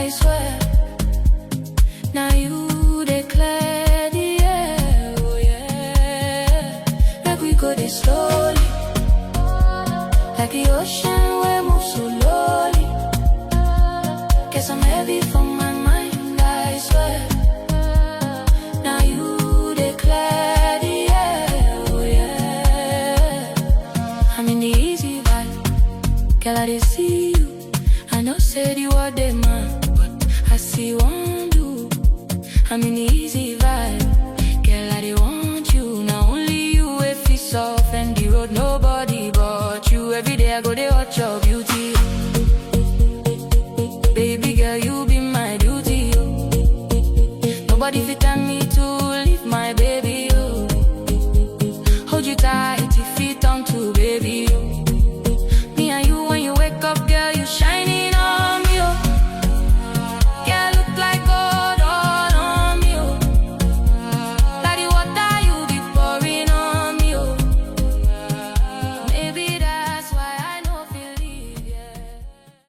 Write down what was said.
I swear. Now you declare the air, oh yeah. Like we go this slowly, like the ocean we move so slowly. Guess I'm heavy for my mind, I swear. Now you declare the air, oh yeah. I'm in the easy vibe, girl I did see you. I know said you are the man, but I see one do. I'm in the easy vibe, girl I did want you. Now only you if it's off and the road nobody but you. Every day I go there hot job.